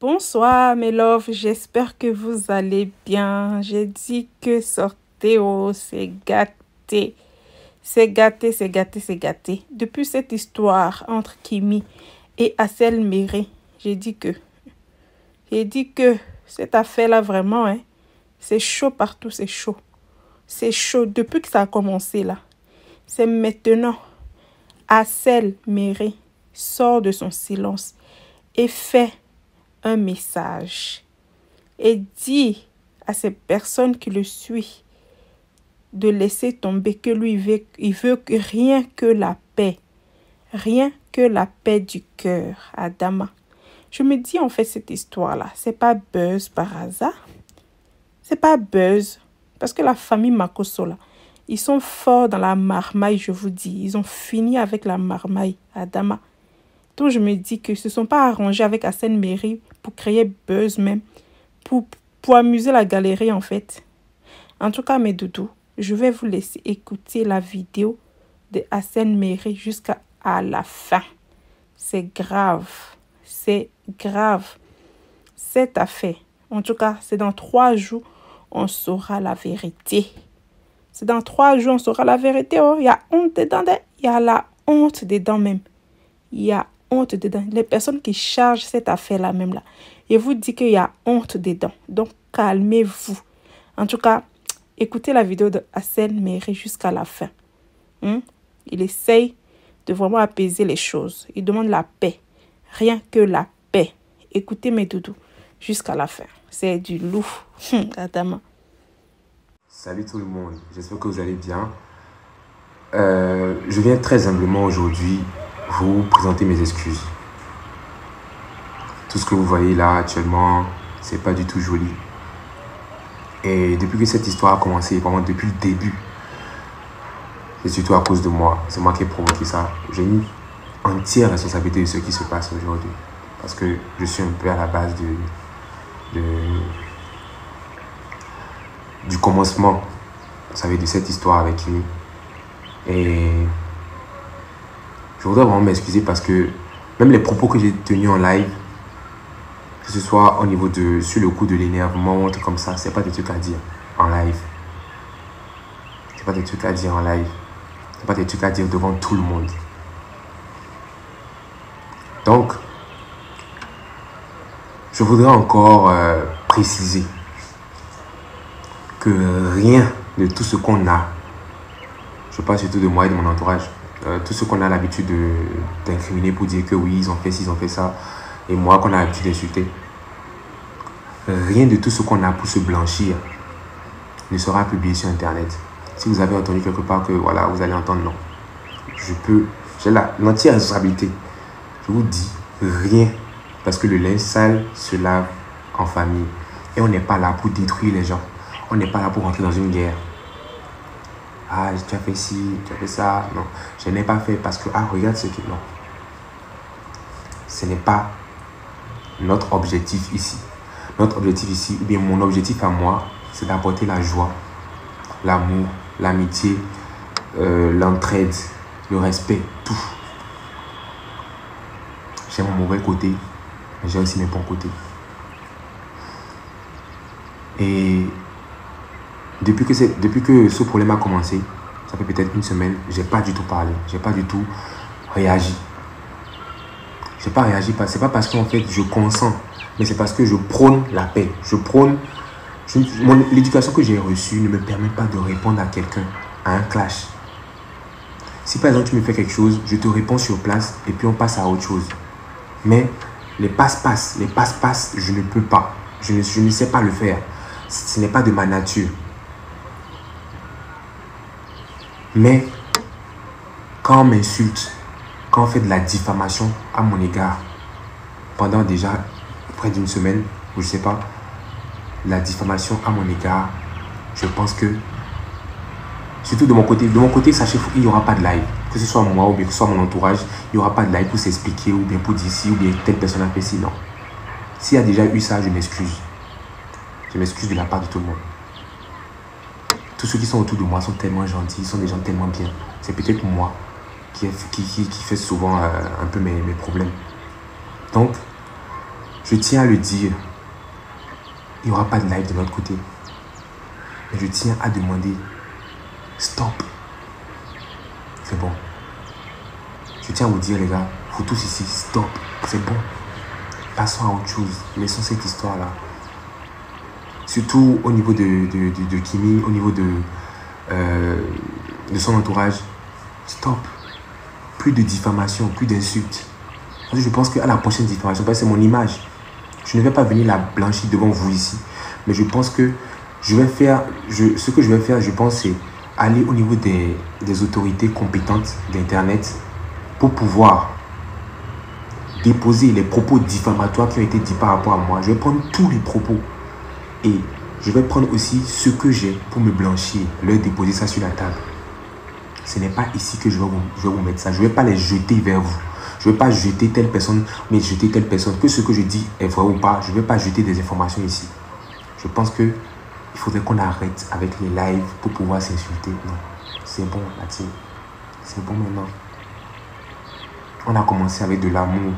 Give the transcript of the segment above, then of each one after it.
Bonsoir mes loves, j'espère que vous allez bien. J'ai dit que sortez, oh, c'est gâté. C'est gâté, c'est gâté, c'est gâté. Depuis cette histoire entre Kimi et Assel Méré, j'ai dit que cette affaire-là vraiment, c'est chaud partout, c'est chaud. C'est chaud depuis que ça a commencé là. C'est maintenant. Assel Méré sort de son silence et fait un message et dit à ces personnes qui le suivent de laisser tomber, que lui il veut que rien que la paix du cœur. Adama, je me dis en fait cette histoire là, c'est pas buzz par hasard, c'est pas buzz parce que la famille Makosso là, ils sont forts dans la marmaille, je vous dis, ils ont fini avec la marmaille. Adama, donc je me dis que ce ne sont pas arrangés avec Assel Méré pour créer buzz même, pour amuser la galerie en fait. En tout cas mes doudous, je vais vous laisser écouter la vidéo de Assel Méré jusqu'à la fin. C'est grave, c'est grave. Cette affaire, en tout cas, c'est dans 3 jours, on saura la vérité. C'est dans 3 jours, on saura la vérité. Oh, il y a honte dedans, il y a la honte dedans même. Il y a honte dedans. Les personnes qui chargent cette affaire-là même là, et vous dit qu'il y a honte dedans. Donc, calmez-vous. En tout cas, écoutez la vidéo de Assel Méré jusqu'à la fin. Il essaye de vraiment apaiser les choses. Il demande la paix. Rien que la paix. Écoutez mes doudous jusqu'à la fin. C'est du lourd. Adama. Salut tout le monde. J'espère que vous allez bien. Je viens très humblement aujourd'hui vous présenter mes excuses. Tout ce que vous voyez là actuellement, c'est pas du tout joli. Et depuis que cette histoire a commencé, vraiment depuis le début, c'est surtout à cause de moi. C'est moi qui ai provoqué ça. J'ai une entière responsabilité de ce qui se passe aujourd'hui. Parce que je suis un peu à la base du commencement, vous savez, de cette histoire avec lui. Et je voudrais vraiment m'excuser parce que même les propos que j'ai tenus en live, que ce soit au niveau sur le coup de l'énervement, un truc comme ça, c'est pas des trucs à dire en live. C'est pas des trucs à dire en live. C'est pas des trucs à dire devant tout le monde. Donc, je voudrais encore préciser que rien de tout ce qu'on a, je parle surtout de moi et de mon entourage, tout ce qu'on a l'habitude d'incriminer pour dire que oui, ils ont fait ci, ils ont fait ça, et moi qu'on a l'habitude d'insulter, rien de tout ce qu'on a pour se blanchir ne sera publié sur internet. Si vous avez entendu quelque part que voilà, vous allez entendre non. J'ai l'entière responsabilité. Je vous dis rien, parce que le linge sale se lave en famille. Et on n'est pas là pour détruire les gens. On n'est pas là pour rentrer dans une guerre. Ah, tu as fait ci, tu as fait ça. Non, je n'ai pas fait parce que, ah, regarde ce qui... Non. Ce n'est pas notre objectif ici. Notre objectif ici, ou bien mon objectif à moi, c'est d'apporter la joie, l'amour, l'amitié, l'entraide, le respect, tout. J'ai mon mauvais côté, mais j'ai aussi mes bons côtés. Et depuis que ce problème a commencé, ça fait peut-être une semaine, j'ai pas du tout parlé, j'ai pas du tout réagi. J'ai pas réagi, c'est pas parce qu'en fait je consens, mais c'est parce que je prône la paix. L'éducation que j'ai reçue ne me permet pas de répondre à quelqu'un, à un clash. Si par exemple tu me fais quelque chose, je te réponds sur place et puis on passe à autre chose. Mais les passe-passe, je ne peux pas. Je ne sais pas le faire. Ce n'est pas de ma nature. Mais quand on m'insulte, quand on fait de la diffamation à mon égard, pendant déjà près d'une semaine, ou je sais pas, la diffamation à mon égard, je pense que, surtout de mon côté, sachez qu'il n'y aura pas de live. Que ce soit moi ou bien que ce soit mon entourage, il n'y aura pas de live pour s'expliquer ou bien pour dire ci ou bien telle personne a fait ci, non. S'il y a déjà eu ça, je m'excuse. Je m'excuse de la part de tout le monde. Tous ceux qui sont autour de moi sont tellement gentils, sont des gens tellement bien. C'est peut-être moi qui fait souvent un peu mes problèmes. Donc, Je tiens à le dire. Il n'y aura pas de live de notre côté. Mais je tiens à demander, stop. C'est bon. Je tiens à vous dire, les gars, vous tous ici, stop. C'est bon. Passons à autre chose. Laissons cette histoire-là. Surtout au niveau de Kimi, au niveau de son entourage. Stop. Plus de diffamation, plus d'insultes. Je pense qu'à la prochaine diffamation, parce que c'est mon image. Je ne vais pas venir la blanchir devant vous ici. Mais je pense que je vais faire, ce que je vais faire, je pense, c'est aller au niveau des autorités compétentes d'Internet pour pouvoir déposer les propos diffamatoires qui ont été dits par rapport à moi. Je vais prendre tous les propos et je vais prendre aussi ce que j'ai pour me blanchir, leur déposer ça sur la table. Ce n'est pas ici que je vais vous mettre ça. Je ne vais pas les jeter vers vous. Je ne vais pas jeter telle personne, mais jeter telle personne. Que ce que je dis est vrai ou pas, je ne vais pas jeter des informations ici. Je pense qu'il faudrait qu'on arrête avec les lives pour pouvoir s'insulter. Non, c'est bon, la team. C'est bon maintenant. On a commencé avec de l'amour.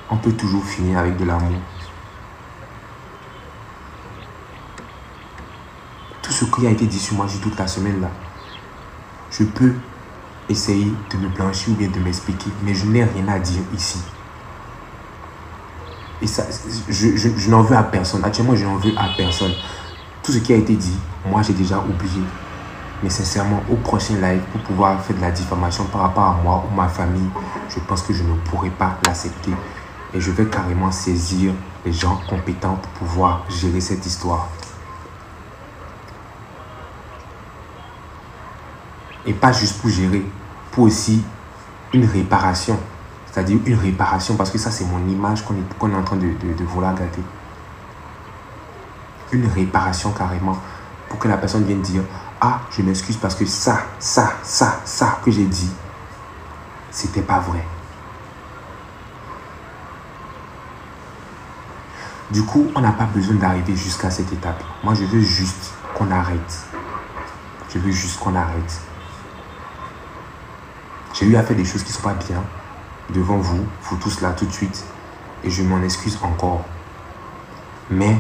On peut toujours finir avec de l'amour. Tout ce qui a été dit sur moi toute la semaine là, je peux essayer de me blanchir ou bien de m'expliquer, mais je n'ai rien à dire ici. Et ça, je n'en veux à personne. Actuellement, je n'en veux à personne. Tout ce qui a été dit, moi j'ai déjà oublié. Mais sincèrement, au prochain live, pour pouvoir faire de la diffamation par rapport à moi ou ma famille, je pense que je ne pourrai pas l'accepter. Et je vais carrément saisir les gens compétents pour pouvoir gérer cette histoire. Et pas juste pour gérer, pour aussi une réparation. C'est-à-dire une réparation, parce que ça c'est mon image qu'on est en train de vouloir gâter. Une réparation carrément, pour que la personne vienne dire, ah, je m'excuse parce que ça que j'ai dit, c'était pas vrai. Du coup, on n'a pas besoin d'arriver jusqu'à cette étape. Moi, je veux juste qu'on arrête. Je veux juste qu'on arrête. J'ai eu à faire des choses qui ne sont pas bien devant vous tous là tout de suite. Et je m'en excuse encore. Mais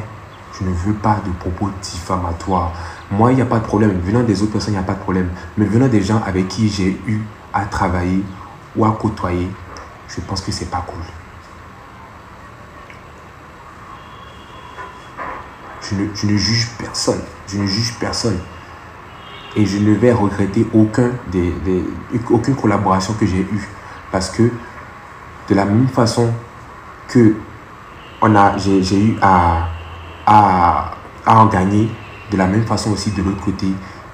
je ne veux pas de propos diffamatoires. Moi, il n'y a pas de problème. Venant des autres personnes, il n'y a pas de problème. Mais venant des gens avec qui j'ai eu à travailler ou à côtoyer, je pense que c'est pas cool. Je ne juge personne. Je ne juge personne. Et je ne vais regretter aucune collaboration que j'ai eue. Parce que de la même façon que j'ai eu à en gagner, de la même façon aussi de l'autre côté,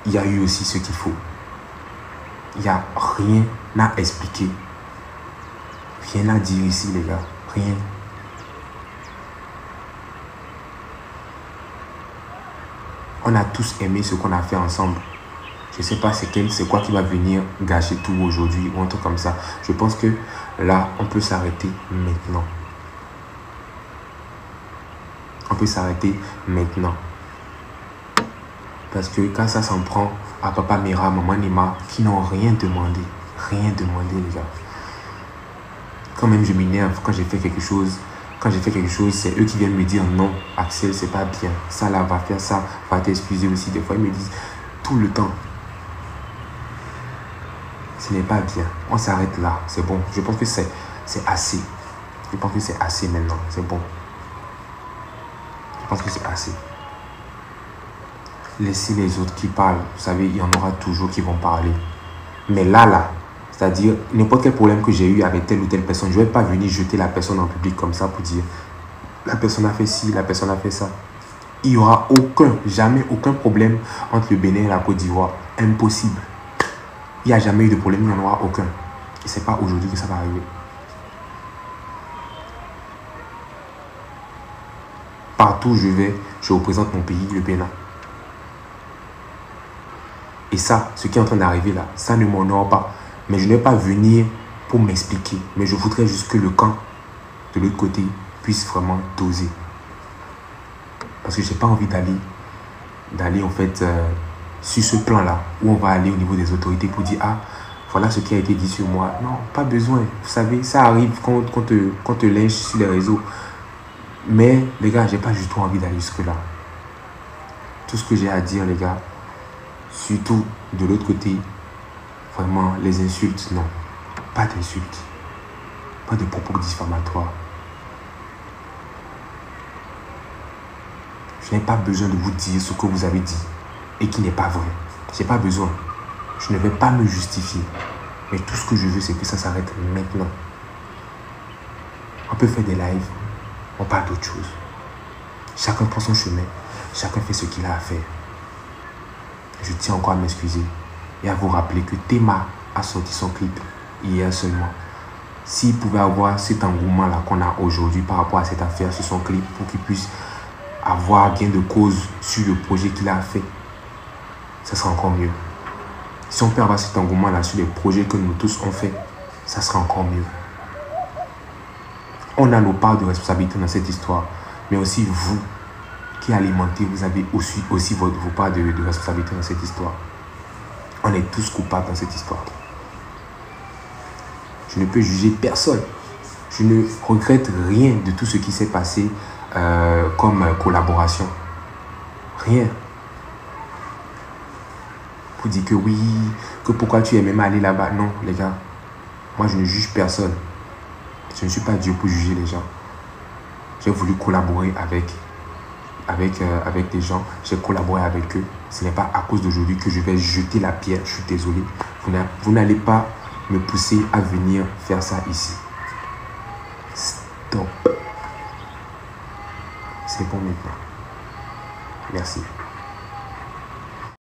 il y a eu aussi ce qu'il faut. Il n'y a rien à expliquer. Rien à dire ici, les gars. Rien. On a tous aimé ce qu'on a fait ensemble. Je ne sais pas c'est quoi qui va venir gâcher tout aujourd'hui ou un truc comme ça. Je pense que là, on peut s'arrêter maintenant. On peut s'arrêter maintenant. Parce que quand ça s'en prend à Papa Mira, Maman Nima, qui n'ont rien demandé. Rien demandé, les gars. Quand même, je m'énerve quand j'ai fait quelque chose. Quand j'ai fait quelque chose, c'est eux qui viennent me dire non, Axel, c'est pas bien. Ça là, va faire ça, va t'excuser aussi. Des fois, ils me disent tout le temps. Ce n'est pas bien. On s'arrête là. C'est bon. Je pense que c'est assez. Je pense que c'est assez maintenant. C'est bon. Je pense que c'est assez. Laissez les autres qui parlent. Vous savez, il y en aura toujours qui vont parler. Mais là, c'est-à-dire, n'importe quel problème que j'ai eu avec telle ou telle personne, je ne vais pas venir jeter la personne en public comme ça pour dire la personne a fait ci, la personne a fait ça. Il n'y aura jamais aucun problème entre le Bénin et la Côte d'Ivoire. Impossible. Il n'y a jamais eu de problème, il n'y en aura aucun. Et ce n'est pas aujourd'hui que ça va arriver. Partout où je vais, je représente mon pays, le Bénin. Et ça, ce qui est en train d'arriver là, ça ne m'honore pas. Mais je ne vais pas venir pour m'expliquer. Mais je voudrais juste que le camp de l'autre côté puisse vraiment doser. Parce que je n'ai pas envie d'aller en fait sur ce plan-là, où on va aller au niveau des autorités pour dire, ah, voilà ce qui a été dit sur moi. Non, pas besoin. Vous savez, ça arrive quand on te lynche sur les réseaux. Mais les gars, j'ai pas du tout envie d'aller jusque-là. Tout ce que j'ai à dire, les gars, surtout de l'autre côté, vraiment, les insultes, non. Pas d'insultes. Pas de propos diffamatoires. Je n'ai pas besoin de vous dire ce que vous avez dit et qui n'est pas vrai. Je n'ai pas besoin. Je ne vais pas me justifier. Mais tout ce que je veux, c'est que ça s'arrête maintenant. On peut faire des lives, on parle d'autre chose. Chacun prend son chemin, chacun fait ce qu'il a à faire. Je tiens encore à m'excuser et à vous rappeler que Théma a sorti son clip hier seulement. S'il pouvait avoir cet engouement-là qu'on a aujourd'hui par rapport à cette affaire sur son clip pour qu'il puisse avoir gain de cause sur le projet qu'il a fait, ça sera encore mieux. Si on peut avoir cet engouement-là sur les projets que nous tous on fait, ça sera encore mieux. On a nos parts de responsabilité dans cette histoire, mais aussi vous qui alimentez, vous avez aussi vos parts de responsabilité dans cette histoire. On est tous coupables dans cette histoire. Je ne peux juger personne. Je ne regrette rien de tout ce qui s'est passé comme collaboration. Rien. Vous dites que oui, que pourquoi tu es même allé là-bas. Non, les gars, moi je ne juge personne. Je ne suis pas Dieu pour juger les gens. J'ai voulu collaborer avec des gens. J'ai collaboré avec eux. Ce n'est pas à cause d'aujourd'hui que je vais jeter la pierre. Je suis désolé. Vous n'allez pas me pousser à venir faire ça ici. Stop. C'est bon maintenant. Merci.